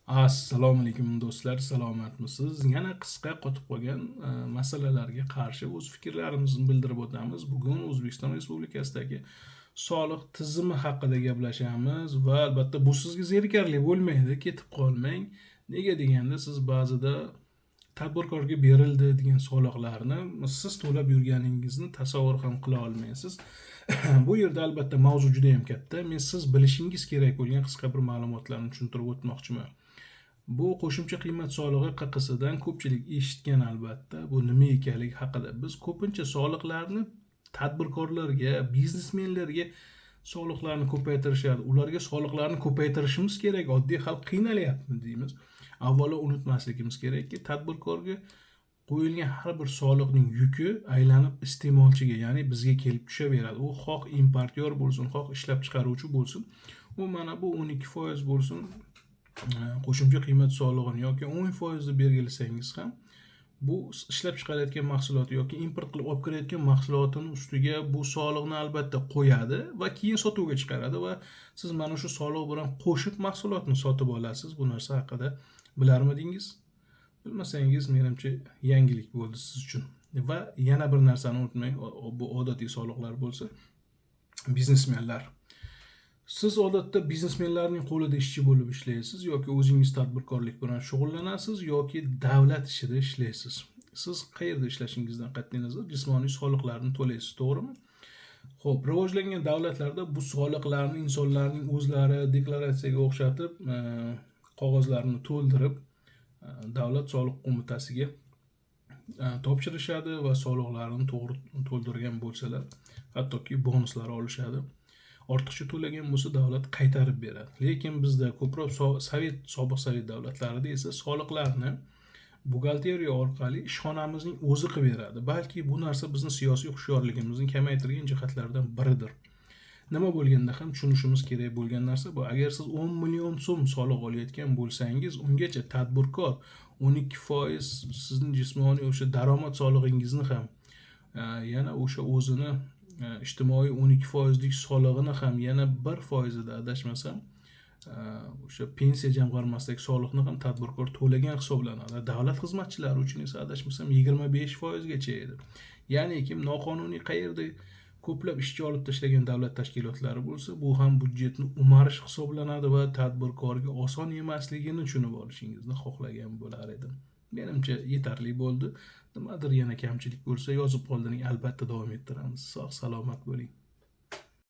Assalomu alaykum do'stlar, salomatmisiz? Yana qisqa qotib qolgan masalalarga qarshi o'z fikrlarimizni bildirib o'tamiz. Bugun O'zbekiston Respublikasidagi soliq tizimi haqida gaplashamiz va albatta bu sizga zerikarli bo'lmaydi, ketib qolmang. Nega deganda siz ba'zida tadbirkorga berildi degan soliqlarni siz to'lab yurganingizni tasavvur ham qila olmaysiz. Bu yerda albatta mavzu juda ham katta. Men siz bilishingiz kerak bo'lgan qisqa bir ma'lumotlarni tushuntirib o'tmoqchiman. Bu qo'shimcha qiymat solig'i QQSdan ko'pchilik eshitgan albatta. Bu nima ekanligi haqida. Biz ko'pincha soliqlarni tadbirkorlarga, biznesmenlarga soliqlarni ko'paytirishadi. Ularga soliqlarni ko'paytirishimiz kerak. Oddiy xalq qiynalyapti deymiz. Avvalo unutmasligimiz kerakki, tadbirkorga qo'yilgan har bir soliqning yuki aylanib iste'molchiga, ya'ni bizga kelib tushaveradi. U xoh importyor bo'lsin, xoh ishlab chiqaruvchi bo'lsin. U mana bu 12% bo'lsin, qo'shimcha qiymat solig'ini yoki 10% belgilasangiz ham bu ishlab chiqarayotgan mahsulot yoki import qilib olib kirayotgan mahsulotini ustiga bu soliqni albatta qo'yadi va keyin sotuvga chiqaradi va siz mana shu soliq bilan qo'shib mahsulotni sotib olasiz. Bu narsa haqida bilarmidingiz? Bilmasangiz menimcha yangilik bo'ldi siz uchun. Va yana bir narsani unutmang, bu odatiy soliqlar bo'lsa, biznesmenlar. Siz odatda biznesmenlarning qo'lida ishchi bo'lib ishlaysiz yoki o'zingiz tadbirkorlik bilan shug'ullanasiz yoki davlat ishida ishlaysiz. Siz qayerda ishlashingizdan qat'iy nazar jismoniy soliqlarni to'laysiz, to'g'rimi? Xo'p, rivojlangan davlatlarda bu soliqlarni insonlarning o'zlari deklaratsiyaga o'xshatib, qog'ozlarni to'ldirib, davlat soliq qo'mitasiga topshirishadi va soliqlarni to'g'ri to'ldirgan bo'lsalar, hattoki bonuslar olishadi. Ortiqcha to'lagan bo'lsa davlat qaytarib beradi. Lekin bizda ko'proq sobiq sovet davlatlarida esa soliqlarni buxgalteriya orqali ishxonamizning o'zi qilib beradi. Balki bu narsa bizning siyosiy hushyorligimizni kamaytirgan jihatlardan biridir. Nima bo'lganda ham tushunishimiz kerak bo'lgan narsa bu. Agar siz 10 million so'm soliq olayotgan bo'lsangiz, ungacha tadbirkor 12% sizning jismoniy o'sha daromad solig'ingizni ham yana o'sha o'zini ijtimoiy 12%lik solig'ini ham yana 1%da adashmasam o'sha pensiya jamg'armasidagi soliqni ham tadbirkor to'lagan hisoblanadi. Davlat xizmatchilari uchun esa adashmasam 25% gacha edi. Ya'ni kim noqonuniy qayerda ko'plab ishchi olib tashlagan davlat tashkilotlari bo'lsa, bu ham byudjetni o'marish hisoblanadi va tadbirkorga oson emasligini tushunib olishingizni xohlagan bo'lar edim. Menimcha yetarli bo'ldi. Nimadir yana kamchilik bo'lsa yozib qoldiring, albatta davom ettiramiz. Sog' salomat bo'ling.